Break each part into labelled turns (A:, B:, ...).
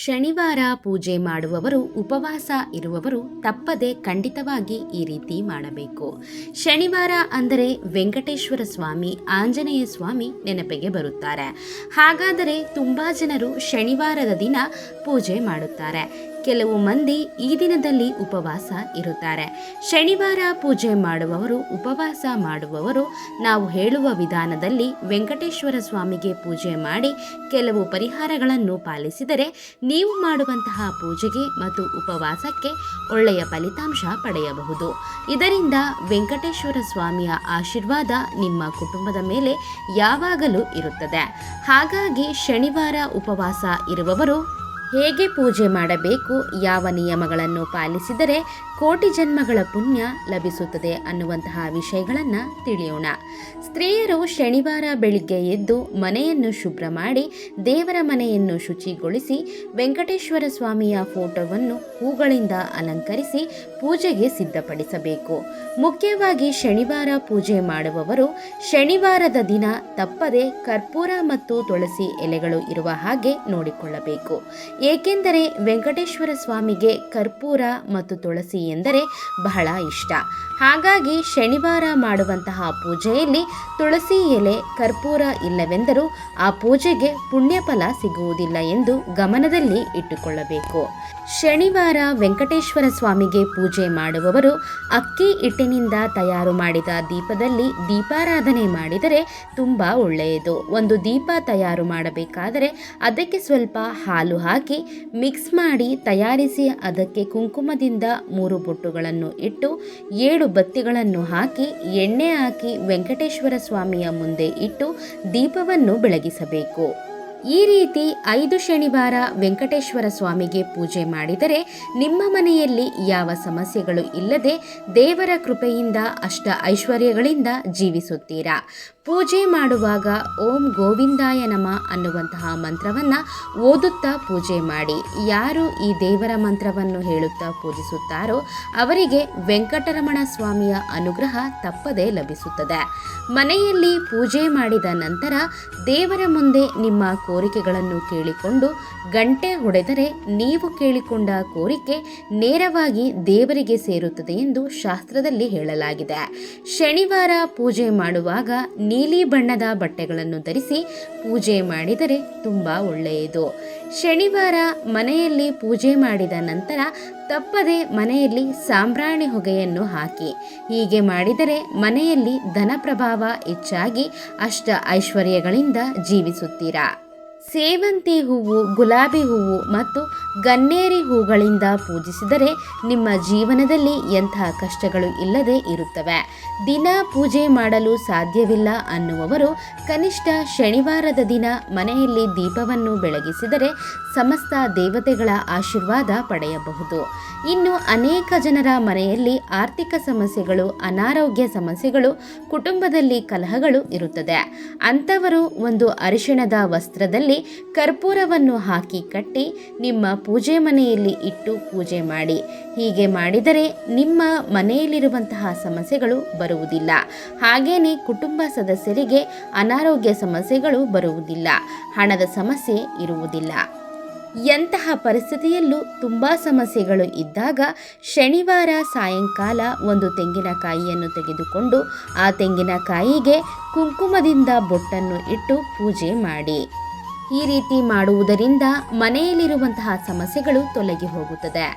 A: ಶನಿವಾರ ಪೂಜೆ ಮಾಡುವವರು, ಉಪವಾಸ ಇರುವವರು ತಪ್ಪದೆ ಖಂಡಿತವಾಗಿ ಈ ರೀತಿ ಮಾಡಬೇಕು. ಶನಿವಾರ ಅಂದರೆ ವೆಂಕಟೇಶ್ವರ ಸ್ವಾಮಿ, ಆಂಜನೇಯ ಸ್ವಾಮಿ ನೆನಪಿಗೆ ಬರುತ್ತಾರೆ. ಹಾಗಾದರೆ ತುಂಬ ಜನರು ಶನಿವಾರದ ದಿನ ಪೂಜೆ ಮಾಡುತ್ತಾರೆ. ಕೆಲವು ಮಂದಿ ಈ ದಿನದಲ್ಲಿ ಉಪವಾಸ ಇರುತ್ತಾರೆ. ಶನಿವಾರ ಪೂಜೆ ಮಾಡುವವರು, ಉಪವಾಸ ಮಾಡುವವರು ನಾವು ಹೇಳುವ ವಿಧಾನದಲ್ಲಿ ವೆಂಕಟೇಶ್ವರ ಸ್ವಾಮಿಗೆ ಪೂಜೆ ಮಾಡಿ ಕೆಲವು ಪರಿಹಾರಗಳನ್ನು ಪಾಲಿಸಿದರೆ ನೀವು ಮಾಡುವಂತಹ ಪೂಜೆಗೆ ಮತ್ತು ಉಪವಾಸಕ್ಕೆ ಒಳ್ಳೆಯ ಫಲಿತಾಂಶ ಪಡೆಯಬಹುದು. ಇದರಿಂದ ವೆಂಕಟೇಶ್ವರ ಸ್ವಾಮಿಯ ಆಶೀರ್ವಾದ ನಿಮ್ಮ ಕುಟುಂಬದ ಮೇಲೆ ಯಾವಾಗಲೂ ಇರುತ್ತದೆ. ಹಾಗಾಗಿ ಶನಿವಾರ ಉಪವಾಸ ಇರುವವರು ಹೇಗೆ ಪೂಜೆ ಮಾಡಬೇಕು, ಯಾವ ನಿಯಮಗಳನ್ನು ಪಾಲಿಸಿದರೆ ಕೋಟಿ ಜನ್ಮಗಳ ಪುಣ್ಯ ಲಭಿಸುತ್ತದೆ ಅನ್ನುವಂತಹ ವಿಷಯಗಳನ್ನು ತಿಳಿಯೋಣ. ಸ್ತ್ರೀಯರು ಶನಿವಾರ ಬೆಳಿಗ್ಗೆ ಎದ್ದು ಮನೆಯನ್ನು ಶುಭ್ರ ಮಾಡಿ, ದೇವರ ಮನೆಯನ್ನು ಶುಚಿಗೊಳಿಸಿ, ವೆಂಕಟೇಶ್ವರ ಸ್ವಾಮಿಯ ಫೋಟೋವನ್ನು ಹೂಗಳಿಂದ ಅಲಂಕರಿಸಿ ಪೂಜೆಗೆ ಸಿದ್ಧಪಡಿಸಬೇಕು. ಮುಖ್ಯವಾಗಿ ಶನಿವಾರ ಪೂಜೆ ಮಾಡುವವರು ಶನಿವಾರದ ದಿನ ತಪ್ಪದೆ ಕರ್ಪೂರ ಮತ್ತು ತುಳಸಿ ಎಲೆಗಳು ಇರುವ ಹಾಗೆ ನೋಡಿಕೊಳ್ಳಬೇಕು. ಏಕೆಂದರೆ ವೆಂಕಟೇಶ್ವರ ಸ್ವಾಮಿಗೆ ಕರ್ಪೂರ ಮತ್ತು ತುಳಸಿ ಎಂದರೆ ಬಹಳ ಇಷ್ಟ. ಹಾಗಾಗಿ ಶನಿವಾರ ಮಾಡುವಂತಹ ಪೂಜೆಯಲ್ಲಿ ತುಳಸಿ ಎಲೆ, ಕರ್ಪೂರ ಇಲ್ಲವೆಂದರೂ ಆ ಪೂಜೆಗೆ ಪುಣ್ಯಫಲ ಸಿಗುವುದಿಲ್ಲ ಎಂದು ಗಮನದಲ್ಲಿ ಇಟ್ಟುಕೊಳ್ಳಬೇಕು. ಶನಿವಾರ ವೆಂಕಟೇಶ್ವರ ಸ್ವಾಮಿಗೆ ಪೂಜೆ ಮಾಡುವವರು ಅಕ್ಕಿ ಹಿಟ್ಟಿನಿಂದ ತಯಾರು ಮಾಡಿದ ದೀಪದಲ್ಲಿ ದೀಪಾರಾಧನೆ ಮಾಡಿದರೆ ತುಂಬ ಒಳ್ಳೆಯದು. ಒಂದು ದೀಪ ತಯಾರು ಮಾಡಬೇಕಾದರೆ ಅದಕ್ಕೆ ಸ್ವಲ್ಪ ಹಾಲು ಹಾಕಿ ಮಿಕ್ಸ್ ಮಾಡಿ ತಯಾರಿಸಿ ಅದಕ್ಕೆ ಕುಂಕುಮದಿಂದ 3 ಬೊಟ್ಟುಗಳನ್ನು ಇಟ್ಟು 7 ಬತ್ತಿಗಳನ್ನು ಹಾಕಿ ಎಣ್ಣೆ ಹಾಕಿ ವೆಂಕಟೇಶ್ವರ ಸ್ವಾಮಿಯ ಮುಂದೆ ಇಟ್ಟು ದೀಪವನ್ನು ಬೆಳಗಿಸಬೇಕು. ಈ ರೀತಿ 5 ಶನಿವಾರ ವೆಂಕಟೇಶ್ವರ ಸ್ವಾಮಿಗೆ ಪೂಜೆ ಮಾಡಿದರೆ ನಿಮ್ಮ ಮನೆಯಲ್ಲಿ ಯಾವ ಸಮಸ್ಯೆಗಳು ಇಲ್ಲದೆ ದೇವರ ಕೃಪೆಯಿಂದ ಅಷ್ಟ ಐಶ್ವರ್ಯಗಳಿಂದ ಜೀವಿಸುತ್ತೀರಾ. ಪೂಜೆ ಮಾಡುವಾಗ ಓಂ ಗೋವಿಂದಾಯ ನಮಃ ಅನ್ನುವಂತಹ ಮಂತ್ರವನ್ನು ಓದುತ್ತಾ ಪೂಜೆ ಮಾಡಿ. ಯಾರು ಈ ದೇವರ ಮಂತ್ರವನ್ನು ಹೇಳುತ್ತಾ ಪೂಜಿಸುತ್ತಾರೋ ಅವರಿಗೆ ವೆಂಕಟರಮಣ ಸ್ವಾಮಿಯ ಅನುಗ್ರಹ ತಪ್ಪದೇ ಲಭಿಸುತ್ತದೆ. ಮನೆಯಲ್ಲಿ ಪೂಜೆ ಮಾಡಿದ ನಂತರ ದೇವರ ಮುಂದೆ ನಿಮ್ಮ ಕೋರಿಕೆಗಳನ್ನು ಕೇಳಿಕೊಂಡು ಗಂಟೆ ಹೊಡೆದರೆ ನೀವು ಕೇಳಿಕೊಂಡ ಕೋರಿಕೆ ನೇರವಾಗಿ ದೇವರಿಗೆ ಸೇರುತ್ತದೆ ಎಂದು ಶಾಸ್ತ್ರದಲ್ಲಿ ಹೇಳಲಾಗಿದೆ. ಶನಿವಾರ ಪೂಜೆ ಮಾಡುವಾಗ ನೀಲಿ ಬಣ್ಣದ ಬಟ್ಟೆಗಳನ್ನು ಧರಿಸಿ ಪೂಜೆ ಮಾಡಿದರೆ ತುಂಬ ಒಳ್ಳೆಯದು. ಶನಿವಾರ ಮನೆಯಲ್ಲಿ ಪೂಜೆ ಮಾಡಿದ ನಂತರ ತಪ್ಪದೆ ಮನೆಯಲ್ಲಿ ಸಾಂಬ್ರಾಣಿ ಹೊಗೆಯನ್ನು ಹಾಕಿ. ಹೀಗೆ ಮಾಡಿದರೆ ಮನೆಯಲ್ಲಿ ಧನ ಪ್ರಭಾವ ಹೆಚ್ಚಾಗಿ ಅಷ್ಟ ಐಶ್ವರ್ಯಗಳಿಂದ ಜೀವಿಸುತ್ತೀರಾ. ಸೇವಂತಿ ಹೂವು, ಗುಲಾಬಿ ಹೂವು ಮತ್ತು ಗನ್ನೇರಿ ಹೂಗಳಿಂದ ಪೂಜಿಸಿದರೆ ನಿಮ್ಮ ಜೀವನದಲ್ಲಿ ಎಂತಹ ಕಷ್ಟಗಳು ಇಲ್ಲದೆ ಇರುತ್ತವೆ. ದಿನ ಪೂಜೆ ಮಾಡಲು ಸಾಧ್ಯವಿಲ್ಲ ಅನ್ನುವವರು ಕನಿಷ್ಠ ಶನಿವಾರದ ದಿನ ಮನೆಯಲ್ಲಿ ದೀಪವನ್ನು ಬೆಳಗಿಸಿದರೆ ಸಮಸ್ತ ದೇವತೆಗಳ ಆಶೀರ್ವಾದ ಪಡೆಯಬಹುದು. ಇನ್ನು ಅನೇಕ ಜನರ ಮನೆಯಲ್ಲಿ ಆರ್ಥಿಕ ಸಮಸ್ಯೆಗಳು, ಅನಾರೋಗ್ಯ ಸಮಸ್ಯೆಗಳು, ಕುಟುಂಬದಲ್ಲಿ ಕಲಹಗಳು ಇರುತ್ತದೆ. ಅಂಥವರು ಒಂದು ಅರಿಶಿಣದ ವಸ್ತ್ರದಲ್ಲಿ ಕರ್ಪೂರವನ್ನು ಹಾಕಿ ಕಟ್ಟಿ ನಿಮ್ಮ ಪೂಜೆ ಮನೆಯಲ್ಲಿ ಇಟ್ಟು ಪೂಜೆ ಮಾಡಿ. ಹೀಗೆ ಮಾಡಿದರೆ ನಿಮ್ಮ ಮನೆಯಲ್ಲಿರುವಂತಹ ಸಮಸ್ಯೆಗಳು ಬರುವುದಿಲ್ಲ. ಹಾಗೇನೆ ಕುಟುಂಬ ಸದಸ್ಯರಿಗೆ ಅನಾರೋಗ್ಯ ಸಮಸ್ಯೆಗಳು ಬರುವುದಿಲ್ಲ, ಹಣದ ಸಮಸ್ಯೆ ಇರುವುದಿಲ್ಲ. ಎಂತಹ ಪರಿಸ್ಥಿತಿಯಲ್ಲೂ ತುಂಬ ಸಮಸ್ಯೆಗಳು ಇದ್ದಾಗ ಶನಿವಾರ ಸಾಯಂಕಾಲ ಒಂದು ತೆಂಗಿನಕಾಯಿಯನ್ನು ತೆಗೆದುಕೊಂಡು ಆ ತೆಂಗಿನಕಾಯಿಗೆ ಕುಂಕುಮದಿಂದ ಬೊಟ್ಟನ್ನು ಇಟ್ಟು ಪೂಜೆ ಮಾಡಿ. ಈ ರೀತಿ ಮಾಡುವುದರಿಂದ ಮನೆಯಲ್ಲಿರುವಂತಹ ಸಮಸ್ಯೆಗಳು ತೊಲಗಿ ಹೋಗುತ್ತದೆ.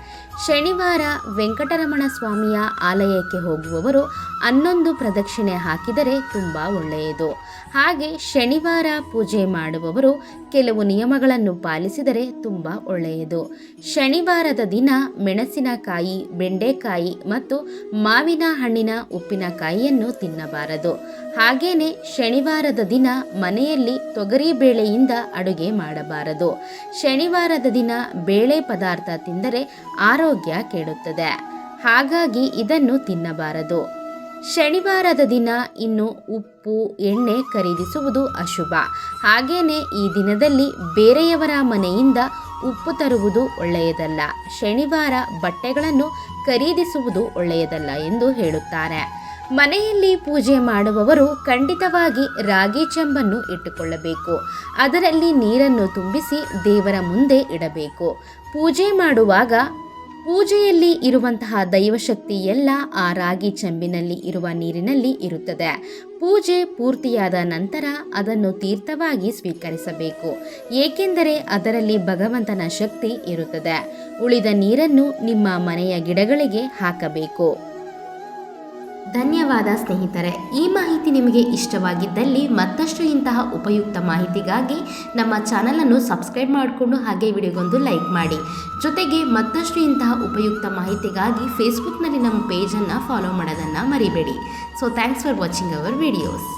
A: ಶನಿವಾರ ವೆಂಕಟರಮಣ ಸ್ವಾಮಿಯ ಆಲಯಕ್ಕೆ ಹೋಗುವವರು 11 ಪ್ರದಕ್ಷಿಣೆ ಹಾಕಿದರೆ ತುಂಬ ಒಳ್ಳೆಯದು. ಹಾಗೆ ಶನಿವಾರ ಪೂಜೆ ಮಾಡುವವರು ಕೆಲವು ನಿಯಮಗಳನ್ನು ಪಾಲಿಸಿದರೆ ತುಂಬ ಒಳ್ಳೆಯದು. ಶನಿವಾರದ ದಿನ ಮೆಣಸಿನಕಾಯಿ, ಬೆಂಡೆಕಾಯಿ ಮತ್ತು ಮಾವಿನ ಹಣ್ಣಿನ ಉಪ್ಪಿನಕಾಯಿಯನ್ನು ತಿನ್ನಬಾರದು. ಹಾಗೇನೆ ಶನಿವಾರದ ದಿನ ಮನೆಯಲ್ಲಿ ತೊಗರಿ ಬೇಳೆಯಿಂದ ಅಡುಗೆ ಮಾಡಬಾರದು. ಶನಿವಾರದ ದಿನ ಬೇಳೆ ಪದಾರ್ಥ ತಿಂದರೆ ಆರೋಗ್ಯ ಕೆಡುತ್ತದೆ. ಹಾಗಾಗಿ ಇದನ್ನು ತಿನ್ನಬಾರದು. ಶನಿವಾರದ ದಿನ ಇನ್ನು ಉಪ್ಪು, ಎಣ್ಣೆ ಖರೀದಿಸುವುದು ಅಶುಭ. ಹಾಗೇನೆ ಈ ದಿನದಲ್ಲಿ ಬೇರೆಯವರ ಮನೆಯಿಂದ ಉಪ್ಪು ತರುವುದು ಒಳ್ಳೆಯದಲ್ಲ. ಶನಿವಾರ ಬಟ್ಟೆಗಳನ್ನು ಖರೀದಿಸುವುದು ಒಳ್ಳೆಯದಲ್ಲ ಎಂದು ಹೇಳುತ್ತಾರೆ. ಮನೆಯಲ್ಲಿ ಪೂಜೆ ಮಾಡುವವರು ಖಂಡಿತವಾಗಿ ರಾಗಿ ಚೆಂಬನ್ನು ಇಟ್ಟುಕೊಳ್ಳಬೇಕು. ಅದರಲ್ಲಿ ನೀರನ್ನು ತುಂಬಿಸಿ ದೇವರ ಮುಂದೆ ಇಡಬೇಕು. ಪೂಜೆ ಮಾಡುವಾಗ ಪೂಜೆಯಲ್ಲಿ ಇರುವಂತಹ ದೈವಶಕ್ತಿ ಎಲ್ಲ ಆ ರಾಗಿ ಚೆಂಬಿನಲ್ಲಿ ಇರುವ ನೀರಿನಲ್ಲಿ ಇರುತ್ತದೆ. ಪೂಜೆ ಪೂರ್ತಿಯಾದ ನಂತರ ಅದನ್ನು ತೀರ್ಥವಾಗಿ ಸ್ವೀಕರಿಸಬೇಕು, ಏಕೆಂದರೆ ಅದರಲ್ಲಿ ಭಗವಂತನ ಶಕ್ತಿ ಇರುತ್ತದೆ. ಉಳಿದ ನೀರನ್ನು ನಿಮ್ಮ ಮನೆಯ ಗಿಡಗಳಿಗೆ ಹಾಕಬೇಕು. ಧನ್ಯವಾದ ಸ್ನೇಹಿತರೆ. ಈ ಮಾಹಿತಿ ನಿಮಗೆ ಇಷ್ಟವಾಗಿದ್ದಲ್ಲಿ ಮತ್ತಷ್ಟು ಇಂತಹ ಉಪಯುಕ್ತ ಮಾಹಿತಿಗಾಗಿ ನಮ್ಮ ಚಾನಲನ್ನು ಸಬ್ಸ್ಕ್ರೈಬ್ ಮಾಡಿಕೊಂಡು ಹಾಗೆ ವಿಡಿಯೋಗೊಂದು ಲೈಕ್ ಮಾಡಿ. ಜೊತೆಗೆ ಮತ್ತಷ್ಟು ಇಂತಹ ಉಪಯುಕ್ತ ಮಾಹಿತಿಗಾಗಿ ಫೇಸ್ಬುಕ್ನಲ್ಲಿ ನಮ್ಮ ಪೇಜನ್ನು ಫಾಲೋ ಮಾಡೋದನ್ನು ಮರಿಬೇಡಿ. So thanks for watching our videos.